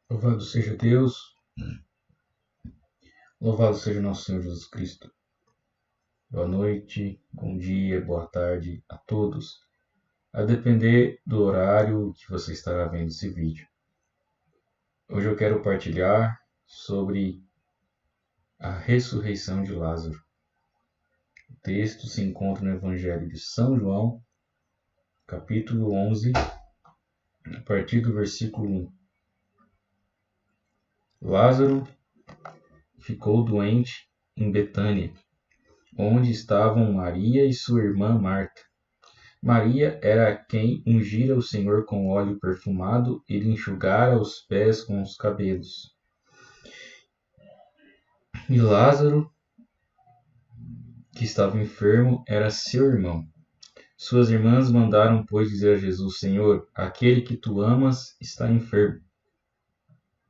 Louvado seja Deus, louvado seja nosso Senhor Jesus Cristo. Boa noite, bom dia, boa tarde a todos, a depender do horário que você estará vendo esse vídeo. Hoje eu quero partilhar sobre a ressurreição de Lázaro. O texto se encontra no Evangelho de São João, capítulo 11, a partir do versículo 1. Lázaro ficou doente em Betânia, onde estavam Maria e sua irmã Marta. Maria era quem ungira o Senhor com óleo perfumado e lhe enxugara os pés com os cabelos. E Lázaro, que estava enfermo, era seu irmão. Suas irmãs mandaram, pois, dizer a Jesus: Senhor, aquele que tu amas está enfermo.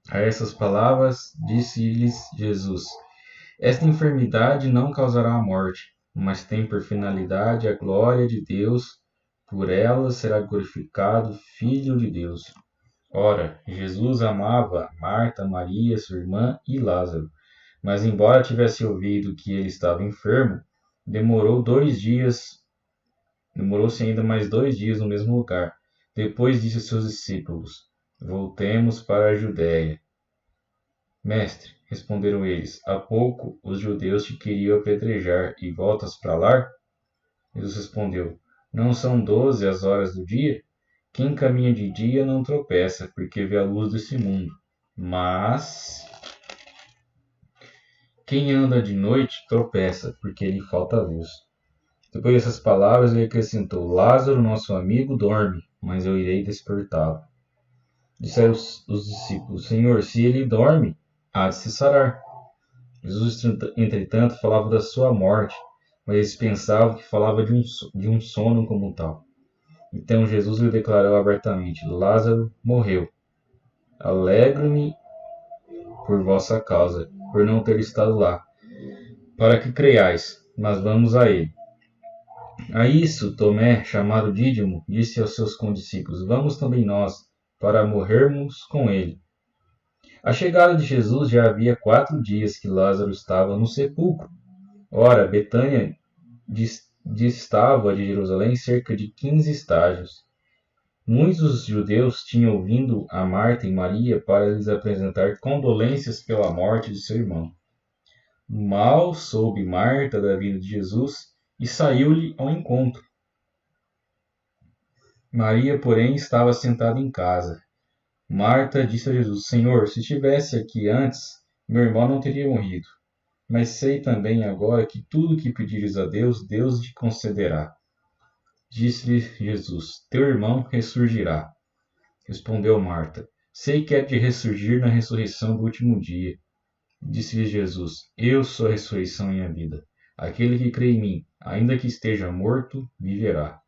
A essas palavras disse-lhes Jesus: Esta enfermidade não causará a morte, mas tem por finalidade a glória de Deus. Por ela será glorificado o Filho de Deus. Ora, Jesus amava Marta, Maria, sua irmã e Lázaro. Mas embora tivesse ouvido que ele estava enfermo, demorou-se ainda mais 2 dias no mesmo lugar. Depois disse aos seus discípulos: Voltemos para a Judéia. Mestre, responderam eles, há pouco os judeus te queriam apedrejar e voltas para lá? Jesus respondeu: Não são 12 as horas do dia? Quem caminha de dia não tropeça, porque vê a luz desse mundo. Mas quem anda de noite tropeça, porque lhe falta luz. Depois dessas palavras, ele acrescentou: Lázaro, nosso amigo, dorme, mas eu irei despertá-lo. Disseram os discípulos: Senhor, se ele dorme, há de se sarar. Jesus, entretanto, falava da sua morte, mas eles pensavam que falava de um sono como tal. Então Jesus lhe declarou abertamente: Lázaro morreu. Alegro-me por vossa causa, por não ter estado lá, para que creiais, mas vamos a ele. A isso, Tomé, chamado Dídimo, disse aos seus condiscípulos: Vamos também nós, para morrermos com ele. A chegada de Jesus já havia 4 dias que Lázaro estava no sepulcro. Ora, Betânia distava de Jerusalém cerca de 15 estágios. Muitos dos judeus tinham vindo a Marta e Maria para lhes apresentar condolências pela morte de seu irmão. Mal soube Marta da vinda de Jesus e saiu-lhe ao encontro. Maria, porém, estava sentada em casa. Marta disse a Jesus: Senhor, se estivesse aqui antes, meu irmão não teria morrido. Mas sei também agora que tudo o que pedires a Deus, Deus te concederá. Disse-lhe Jesus: Teu irmão ressurgirá. Respondeu Marta: Sei que é de ressurgir na ressurreição do último dia. Disse-lhe Jesus: Eu sou a ressurreição e a vida. Aquele que crê em mim, ainda que esteja morto, viverá.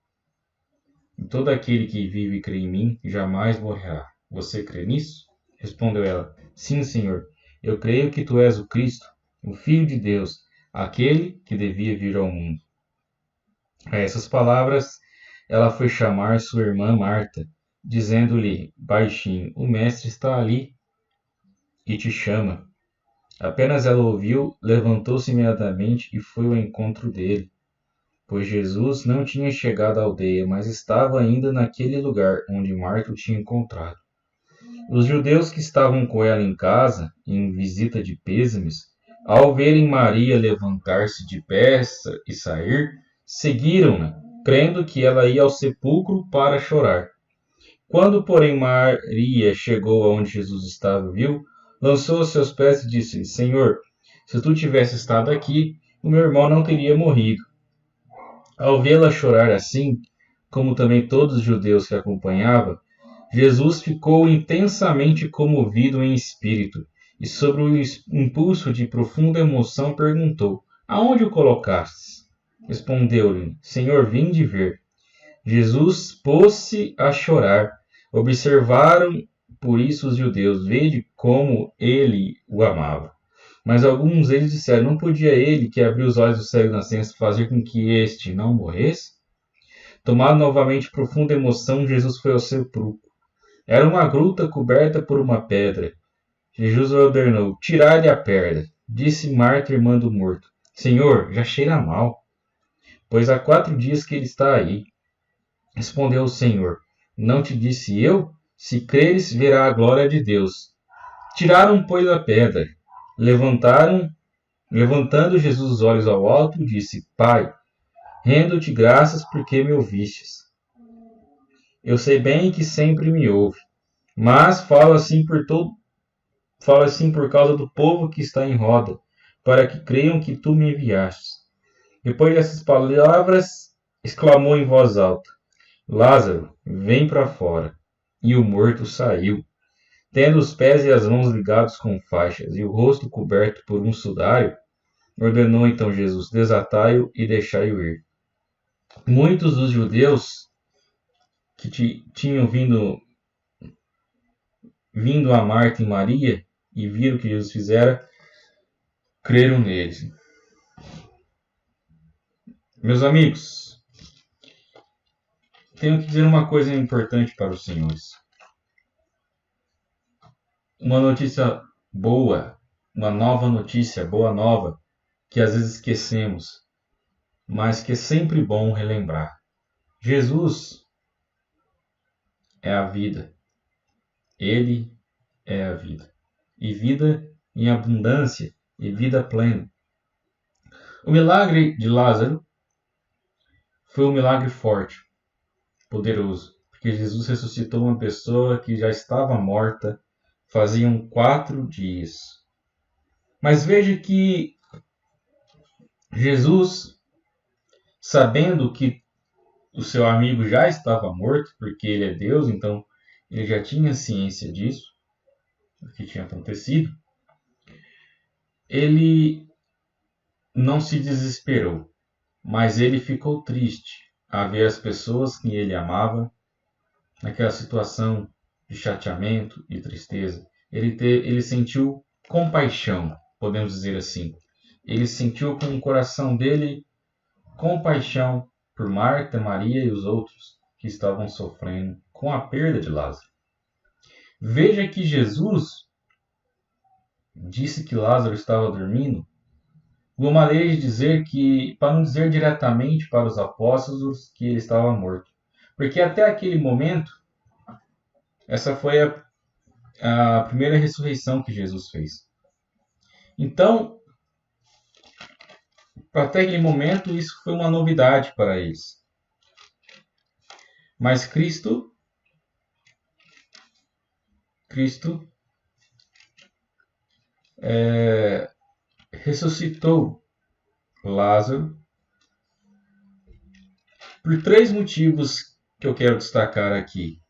E todo aquele que vive e crê em mim, jamais morrerá. Você crê nisso? Respondeu ela: Sim, Senhor. Eu creio que tu és o Cristo, o Filho de Deus, aquele que devia vir ao mundo. A essas palavras, ela foi chamar sua irmã Marta, dizendo-lhe baixinho: O mestre está ali e te chama. Apenas ela ouviu, levantou-se imediatamente e foi ao encontro dele, pois Jesus não tinha chegado à aldeia, mas estava ainda naquele lugar onde Marta o tinha encontrado. Os judeus que estavam com ela em casa, em visita de pêsames, ao verem Maria levantar-se depressa e sair, seguiram-na, crendo que ela ia ao sepulcro para chorar. Quando, porém, Maria chegou aonde Jesus estava, viu, lançou aos seus pés e disse: Senhor, se tu tivesse estado aqui, o meu irmão não teria morrido. Ao vê-la chorar assim, como também todos os judeus que a acompanhavam, Jesus ficou intensamente comovido em espírito e, sob o impulso de profunda emoção, perguntou: Aonde o colocastes? Respondeu-lhe: Senhor, vim de ver. Jesus pôs-se a chorar. Observaram por isso os judeus: Vede como ele o amava. Mas alguns deles disseram: Não podia ele, que abriu os olhos do cego de nascença, fazer com que este não morresse? Tomado novamente de profunda emoção, Jesus foi ao sepulcro. Era uma gruta coberta por uma pedra, Jesus ordenou: tirai-lhe a perna. Disse Marta, irmã do morto: Senhor, já cheira mal, pois há 4 dias que ele está aí. Respondeu o Senhor: não te disse eu? Se creres, verá a glória de Deus. Tiraram, pois, a pedra. Levantando Jesus os olhos ao alto, disse: Pai, rendo-te graças porque me ouvistes. Eu sei bem que sempre me ouve, mas falo assim por causa do povo que está em roda, para que creiam que tu me enviastes. Depois dessas palavras, exclamou em voz alta: Lázaro, vem para fora. E o morto saiu, tendo os pés e as mãos ligados com faixas e o rosto coberto por um sudário. Ordenou então Jesus: desatai-o e deixai-o ir. Muitos dos judeus que tinham vindo a Marta e Maria e viram o que Jesus fizera, creram neles. Meus amigos, tenho que dizer uma coisa importante para os senhores. Uma notícia boa, uma nova notícia, boa nova, que às vezes esquecemos, mas que é sempre bom relembrar. Jesus é a vida. Ele é a vida. E vida em abundância e vida plena. O milagre de Lázaro foi um milagre forte, poderoso, porque Jesus ressuscitou uma pessoa que já estava morta faziam 4 dias. Mas veja que Jesus, sabendo que o seu amigo já estava morto, porque ele é Deus, então ele já tinha ciência disso, do que tinha acontecido, ele não se desesperou, mas ele ficou triste a ver as pessoas que ele amava naquela situação de chateamento e tristeza. Ele sentiu compaixão, podemos dizer assim. Ele sentiu com o coração dele compaixão por Marta, Maria e os outros que estavam sofrendo com a perda de Lázaro. Veja que Jesus disse que Lázaro estava dormindo, uma maneira de dizer que, para não dizer diretamente para os apóstolos que ele estava morto. Porque até aquele momento, essa foi a primeira ressurreição que Jesus fez. Então, até aquele momento, isso foi uma novidade para eles. Mas Cristo ressuscitou Lázaro por 3 motivos que eu quero destacar aqui.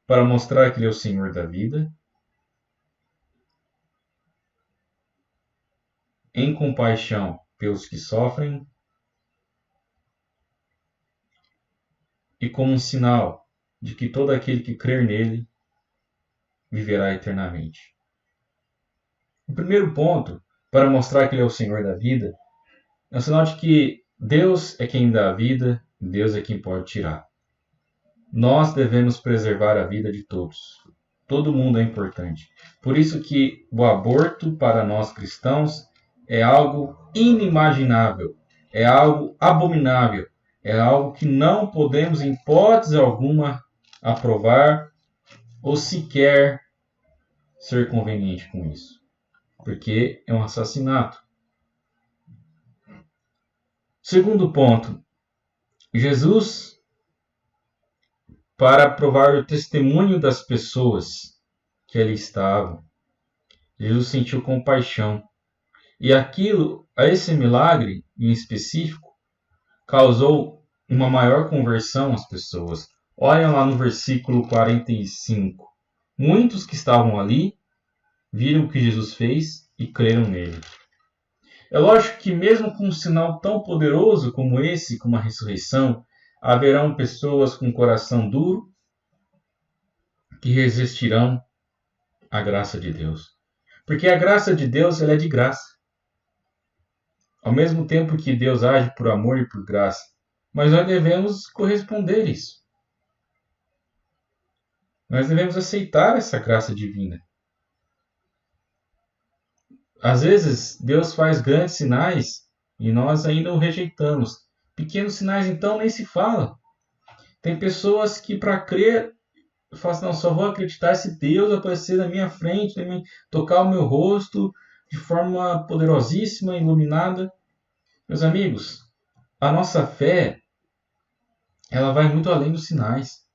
Para mostrar que ele é o Senhor da vida, em compaixão pelos que sofrem e como um sinal de que todo aquele que crer nele viverá eternamente. O primeiro ponto, para mostrar que ele é o Senhor da vida, é um sinal de que Deus é quem dá a vida, Deus é quem pode tirar. Nós devemos preservar a vida de todos. Todo mundo é importante. Por isso que o aborto para nós cristãos é algo inimaginável, é algo abominável, é algo que não podemos, em hipótese alguma, aprovar ou sequer ser conveniente com isso, porque é um assassinato. Segundo ponto, Jesus, para provar o testemunho das pessoas que ali estavam, Jesus sentiu compaixão. E esse milagre em específico, causou uma maior conversão às pessoas. Olha lá no versículo 45. Muitos que estavam ali viram o que Jesus fez e creram nele. É lógico que mesmo com um sinal tão poderoso como esse, como a ressurreição, haverão pessoas com coração duro que resistirão à graça de Deus. Porque a graça de Deus ela é de graça. Ao mesmo tempo que Deus age por amor e por graça, mas nós devemos corresponder a isso. Nós devemos aceitar essa graça divina. Às vezes, Deus faz grandes sinais e nós ainda o rejeitamos. Pequenos sinais, então, nem se fala. Tem pessoas que, para crer, falam assim, não, só vou acreditar se Deus aparecer na minha frente, tocar o meu rosto de forma poderosíssima, iluminada. Meus amigos, a nossa fé, ela vai muito além dos sinais.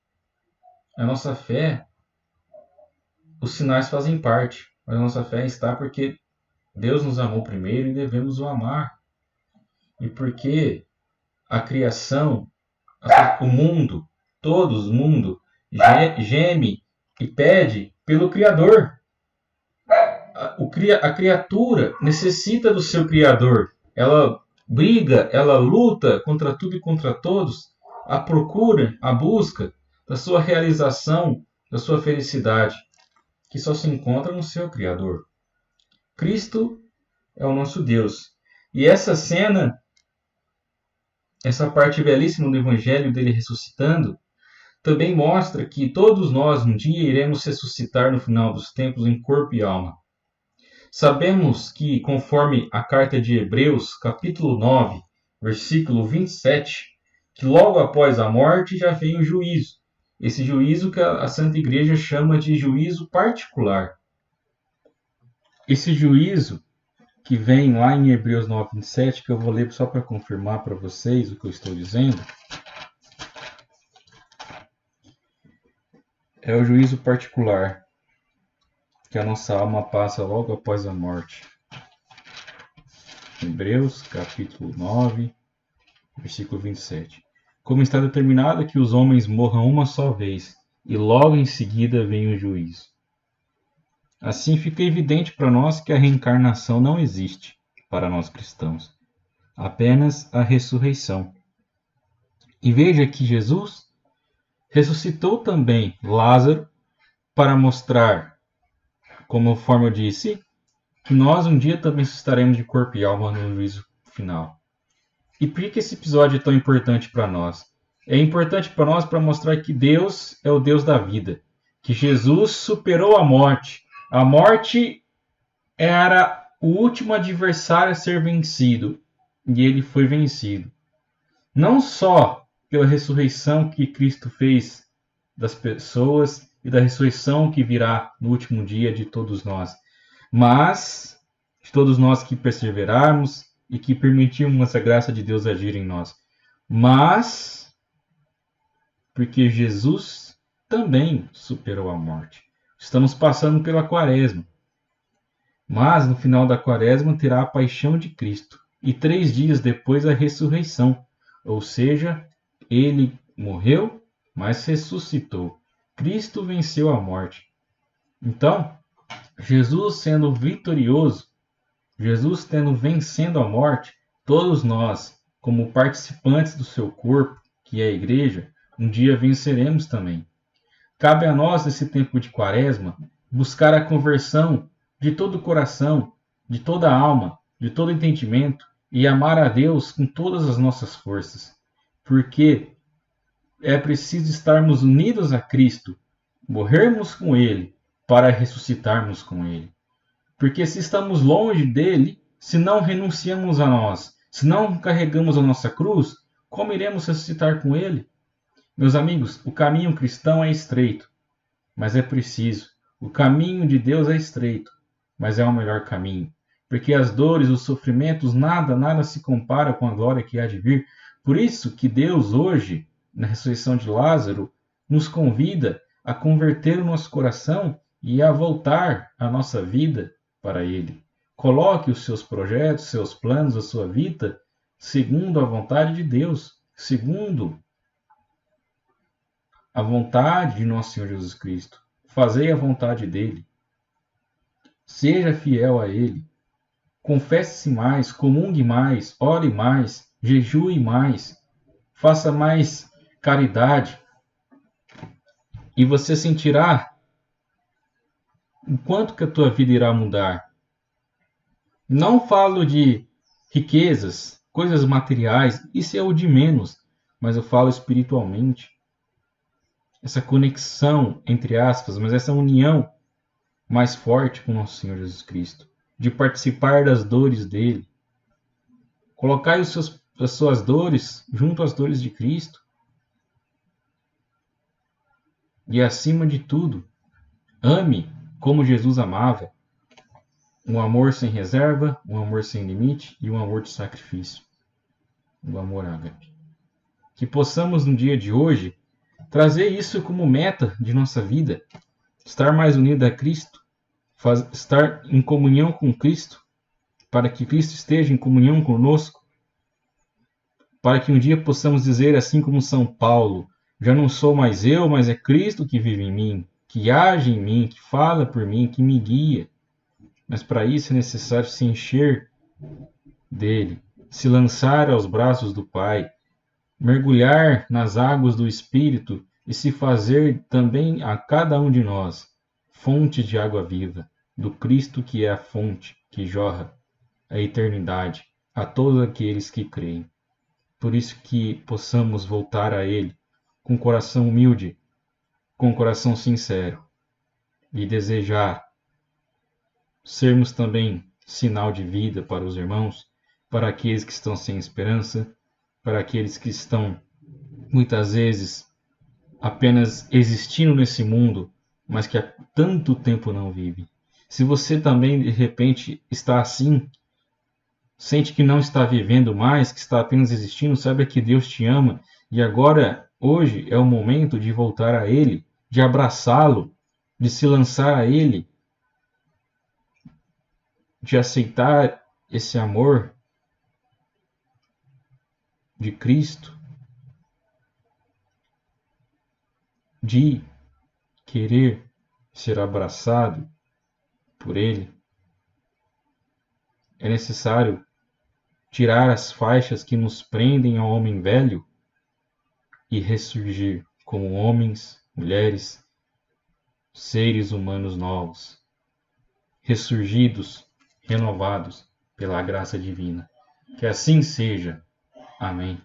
A nossa fé, os sinais fazem parte, mas a nossa fé está porque Deus nos amou primeiro e devemos o amar. E porque a criação, o mundo, todos o mundo, geme e pede pelo Criador. A criatura necessita do seu Criador. Ela briga, ela luta contra tudo e contra todos, a procura, a busca da sua realização, da sua felicidade, que só se encontra no seu Criador. Cristo é o nosso Deus. E essa cena, essa parte belíssima do Evangelho dele ressuscitando, também mostra que todos nós um dia iremos ressuscitar no final dos tempos em corpo e alma. Sabemos que, conforme a carta de Hebreus, capítulo 9, versículo 27, que logo após a morte já vem o juízo. Esse juízo que a Santa Igreja chama de juízo particular. Esse juízo que vem lá em Hebreus 9, 27, que eu vou ler só para confirmar para vocês o que eu estou dizendo, é o juízo particular que a nossa alma passa logo após a morte. Hebreus, capítulo 9, versículo 27. Como está determinado que os homens morram uma só vez, e logo em seguida vem o juízo. Assim fica evidente para nós que a reencarnação não existe para nós cristãos, apenas a ressurreição. E veja que Jesus ressuscitou também Lázaro para mostrar, conforme eu disse, que nós um dia também ressuscitaremos de corpo e alma no juízo final. E por que esse episódio é tão importante para nós? É importante para nós para mostrar que Deus é o Deus da vida, que Jesus superou a morte. A morte era o último adversário a ser vencido, e ele foi vencido. Não só pela ressurreição que Cristo fez das pessoas e da ressurreição que virá no último dia de todos nós, mas de todos nós que perseverarmos e que permitirmos essa graça de Deus agir em nós. Mas porque Jesus também superou a morte. Estamos passando pela quaresma. Mas no final da quaresma terá a paixão de Cristo. E 3 dias depois a ressurreição. Ou seja, ele morreu, mas ressuscitou. Cristo venceu a morte. Então, Jesus sendo vitorioso, Jesus tendo vencendo a morte, todos nós, como participantes do seu corpo, que é a igreja, um dia venceremos também. Cabe a nós, nesse tempo de quaresma, buscar a conversão de todo o coração, de toda a alma, de todo entendimento e amar a Deus com todas as nossas forças. Porque é preciso estarmos unidos a Cristo, morrermos com Ele, para ressuscitarmos com Ele. Porque se estamos longe dele, se não renunciamos a nós, se não carregamos a nossa cruz, como iremos ressuscitar com ele? Meus amigos, o caminho cristão é estreito, mas é preciso. O caminho de Deus é estreito, mas é o melhor caminho. Porque as dores, os sofrimentos, nada se compara com a glória que há de vir. Por isso que Deus hoje, na ressurreição de Lázaro, nos convida a converter o nosso coração e a voltar a nossa vida para Ele. Coloque os seus projetos, seus planos, a sua vida, segundo a vontade de Deus, segundo a vontade de nosso Senhor Jesus Cristo. Fazei a vontade dEle. Seja fiel a Ele. Confesse-se mais, comungue mais, ore mais, jejue mais, faça mais caridade. E você sentirá o quanto que a tua vida irá mudar. Não falo de riquezas, coisas materiais, isso é o de menos, mas eu falo espiritualmente. Essa conexão, entre aspas, mas essa união mais forte com nosso Senhor Jesus Cristo. de participar das dores dele. Colocai as suas dores junto às dores de Cristo. E acima de tudo, ame como Jesus amava. Um amor sem reserva, um amor sem limite e um amor de sacrifício. O amor ágape. Que possamos no dia de hoje trazer isso como meta de nossa vida. Estar mais unido a Cristo, estar em comunhão com Cristo, para que Cristo esteja em comunhão conosco, para que um dia possamos dizer, assim como São Paulo, já não sou mais eu, mas é Cristo que vive em mim, que age em mim, que fala por mim, que me guia. Mas para isso é necessário se encher dele, se lançar aos braços do Pai, mergulhar nas águas do Espírito e se fazer também a cada um de nós fonte de água viva, do Cristo que é a fonte que jorra a eternidade a todos aqueles que creem. Por isso que possamos voltar a Ele com coração humilde, com coração sincero e desejar sermos também sinal de vida para os irmãos, para aqueles que estão sem esperança, para aqueles que estão muitas vezes apenas existindo nesse mundo, mas que há tanto tempo não vive. Se você também de repente está assim, sente que não está vivendo mais, que está apenas existindo, saiba que Deus te ama e agora, hoje, é o momento de voltar a Ele, de abraçá-lo, de se lançar a Ele, de aceitar esse amor de Cristo, de querer ser abraçado por Ele. É necessário tirar as faixas que nos prendem ao homem velho e ressurgir como homens, mulheres, seres humanos novos, ressurgidos, renovados pela graça divina. Que assim seja. Amém.